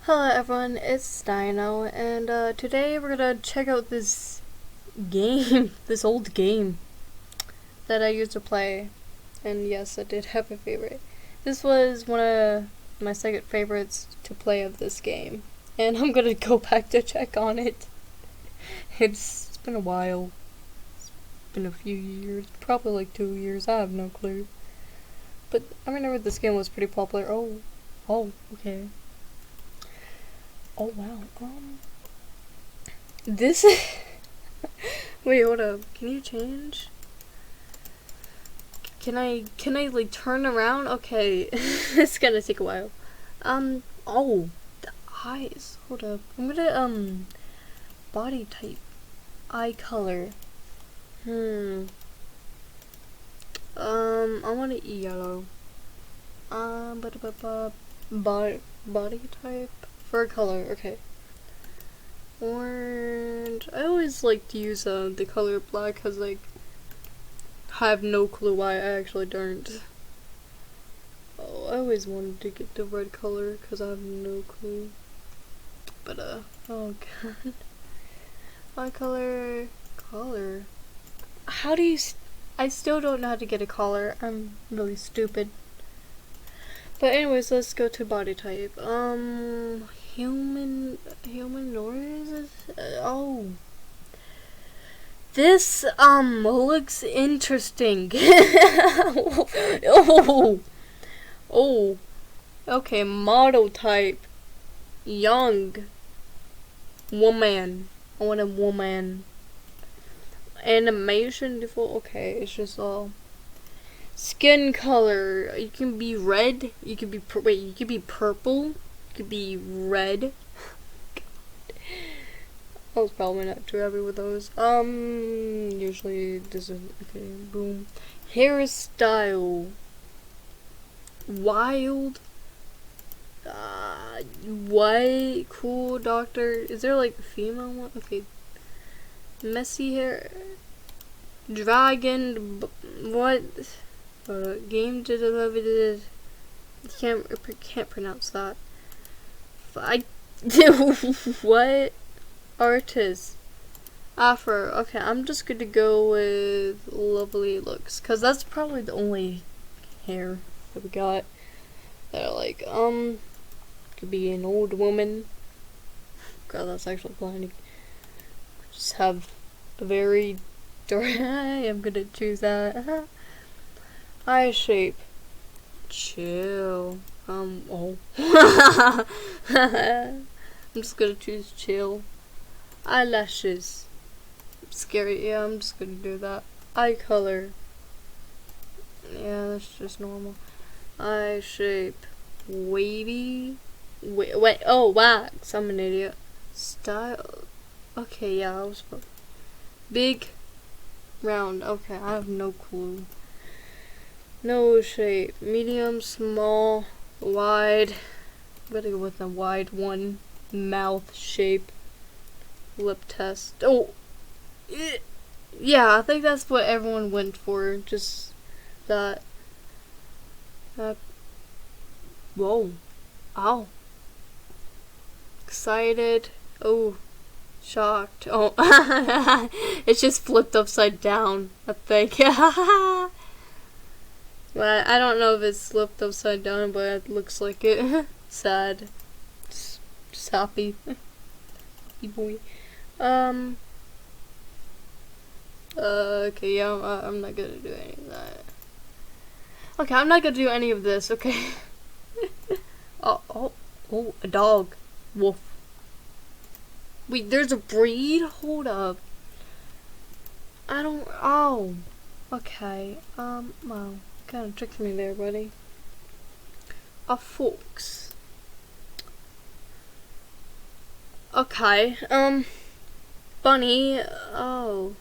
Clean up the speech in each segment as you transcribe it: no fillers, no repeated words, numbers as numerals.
Hello everyone, it's Dino, and today we're gonna check out this game, this old game that I used to play. And yes, I did have a favorite. This was one of my second favorites to play of this game, and I'm gonna go back to check on it. It's been a while. It's been a few years, probably like 2 years, I have no clue. But I remember this game was pretty popular. Oh, okay. Oh wow. This. Wait, hold up. Can you change? Can I like turn around? Okay, it's gonna take a while. Oh, the eyes. Hold up. I'm gonna body type, eye color. I want it yellow. Body type, fur color. Okay. Orange. I always like to use the color black because like I have no clue why I actually don't. Oh, I always wanted to get the red color because I have no clue. But oh god. My color. How do you? I still don't know how to get a collar. I'm really stupid. But anyways, let's go to body type. Humanoid. Oh, this looks interesting. Oh, okay. Model type, young woman. I want a woman. Animation default. Okay, it's just all. Skin color. You can be red. You can be you can be purple. You could be red. I was probably not too happy with those. Usually this is okay. Boom. Hairstyle. Wild. White. Cool doctor. Is there like a female one? Okay. Messy hair. Dragon. What? Game did. Can't pronounce that. I. What? Artist. Afro. Okay, I'm just gonna go with lovely looks, cause that's probably the only hair that we got. That are like, could be an old woman. God, that's actually blinding. Just have a very dark. I am gonna choose that. Eye shape. Chill. Oh. I'm just gonna choose chill. Eyelashes. Scary. Yeah, I'm just gonna do that. Eye color. Yeah, that's just normal. Eye shape. Wavy. Wait. Oh, wax. I'm an idiot. Style. Okay, yeah, I was. Big. Round. Okay, I have no clue. Nose shape. Medium, small, wide. I'm gonna go with a wide one. Mouth shape. Lip test. Oh! Yeah, I think that's what everyone went for. Just that. Whoa. Ow. Excited. Oh. Shocked. Oh. It's just flipped upside down, I think. But I don't know if it's flipped upside down, but it looks like it. Sad. Just happy. Happy boy. Okay, yeah, I'm not gonna do any of that. Okay, I'm not gonna do any of this, okay? Oh, a dog. Wolf. Wait, there's a breed? Hold up. Oh. Okay, well, kinda tricked me there, buddy. A fox. Okay, bunny. Oh.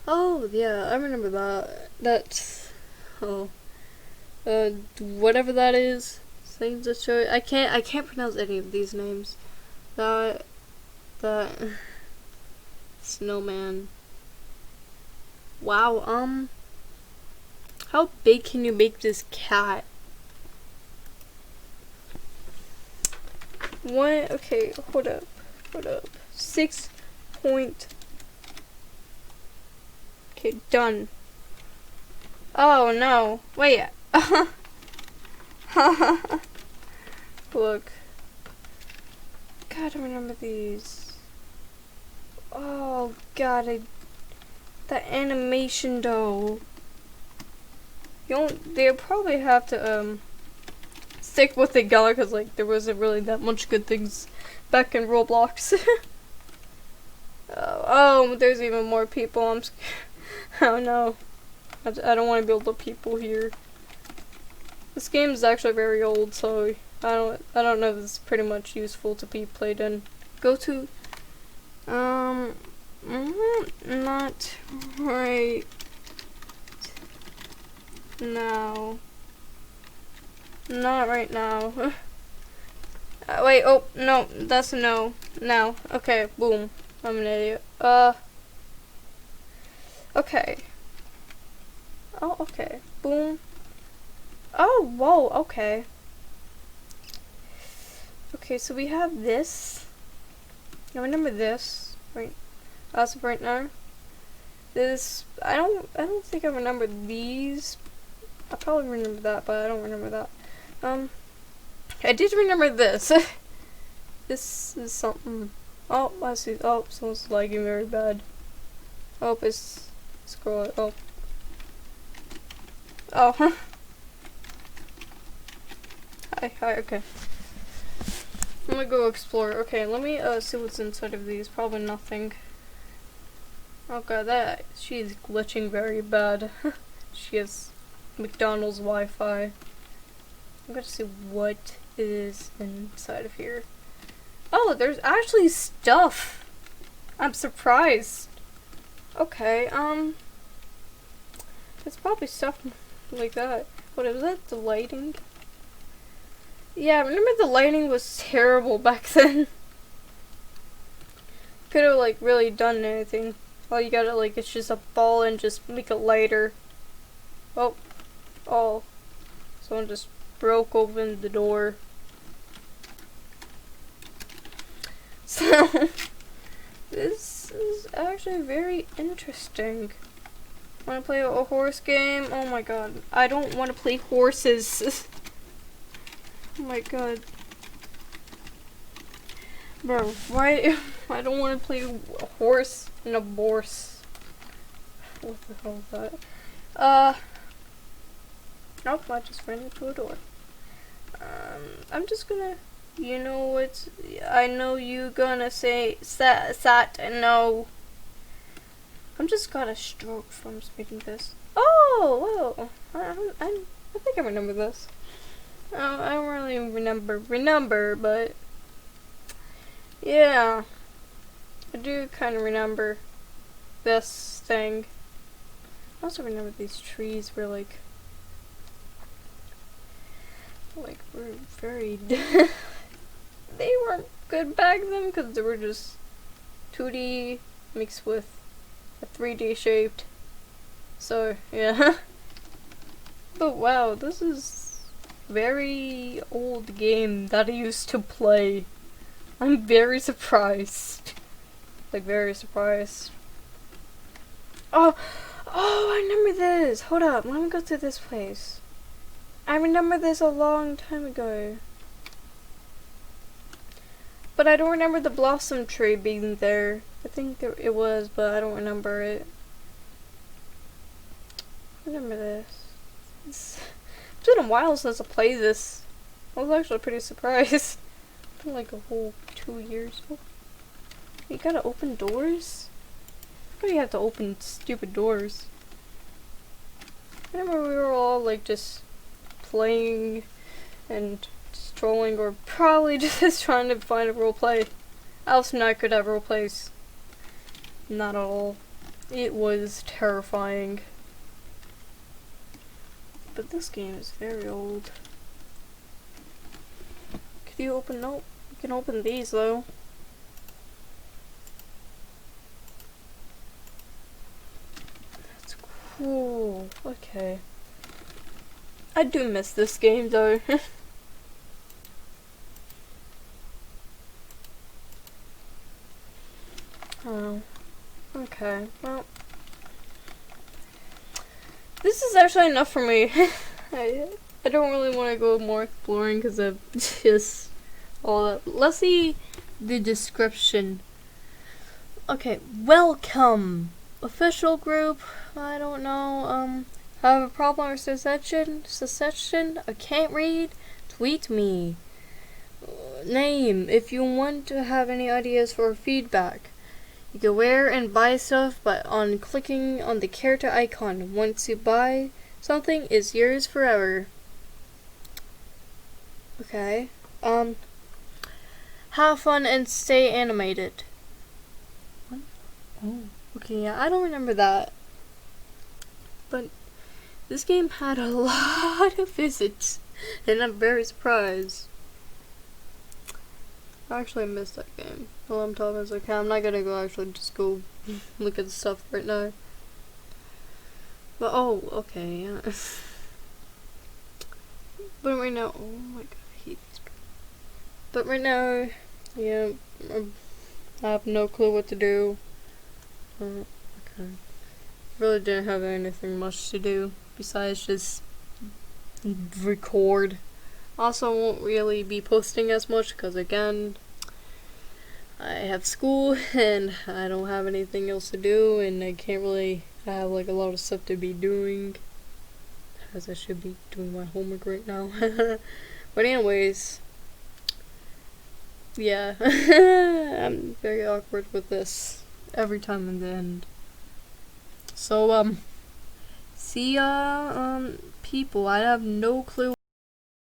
Oh, yeah, I remember that. That's. Oh. Whatever that is. Things that show. I can't pronounce any of these names. That. Snowman. Wow, how big can you make this cat? What? Okay, hold up. 6 point. Okay, done. Oh no. Wait. Look. God, I remember these. Oh god, that animation though. They'll probably have to stick with it, because like there wasn't really that much good things back in Roblox. Oh, there's even more people. Oh no, I don't want to build up people here. This game is actually very old, so I don't know if it's pretty much useful to be played in. Go to not right now. Not right now. Wait, oh, no, that's a no. Now. Okay, boom. I'm an idiot. Okay. Oh, okay. Boom. Oh, whoa, okay. Okay, so we have this. I remember this, right? As of right now. This, I don't think I remember these. I probably remember that, but I don't remember that. I did remember this. This is something. Oh, I see. Oh, someone's lagging very bad. Oh, it's scroll it. Oh. Oh. Hi, okay. I'm gonna go explore. Okay, let me see what's inside of these. Probably nothing. Oh god, she's glitching very bad. She has McDonald's Wi-Fi. I'm gonna see what is inside of here. Oh, there's actually stuff. I'm surprised. Okay, there's probably stuff like that. What is that? The lighting? Yeah, I remember the lighting was terrible back then. Could have like really done anything. All you gotta like, it's just a ball and just make it lighter. Oh, someone just broke open the door. So, this is actually very interesting. Want to play a horse game? Oh my god, I don't want to play horses. Oh my god. Bro, why? I don't want to play a horse and a horse. What the hell is that? Nope, I just ran into a door. I'm just gonna, you know what? I know you gonna say sat no. I'm just got a stroke from speaking this. Oh, whoa! I think I remember this. I don't really remember, but yeah, I do kind of remember this thing. I also remember these trees were like were very they weren't good back then because they were just 2D mixed with a 3D shaped. So yeah. But wow, this is very old game that I used to play. I'm very surprised. Like very surprised. Oh, I remember this. Hold up, let me go to this place. I remember this a long time ago. But I don't remember the blossom tree being there. I think it was, but I don't remember it. I remember this. It's been a while since I played this. I was actually pretty surprised. It's been like a whole 2 years. Oh, you gotta open doors? Why do you have to open stupid doors? I remember we were all like just playing and just trolling, or probably just trying to find a roleplay. Alice and I could have roleplays. Not at all. It was terrifying. But this game is very old. Could you open? Nope. You can open these though. That's cool. Okay. I do miss this game though. Oh, okay. Well, this is actually enough for me. I don't really want to go more exploring because of just all that. Let's see the description. Okay, welcome. Official group, I don't know, have a problem or secession, I can't read, tweet me. Name, if you want to have any ideas for feedback. You can wear and buy stuff on clicking on the character icon. Once you buy something, it's yours forever. Okay, have fun and stay animated. What? Oh. Okay, yeah, I don't remember that. But this game had a lot of visits, and I'm very surprised. I actually missed that game. Well, I'm talking, it's okay, I'm not gonna go actually just go look at the stuff right now. But, oh, okay, yeah. But right now, oh my god, I hate these people. But right now, yeah, I have no clue what to do. Okay. Really didn't have anything much to do besides just record. Also won't really be posting as much because again, I have school and I don't have anything else to do and I can't really have like a lot of stuff to be doing as I should be doing my homework right now. But anyways, yeah, I'm very awkward with this every time in the end. So, see ya, people. I have no clue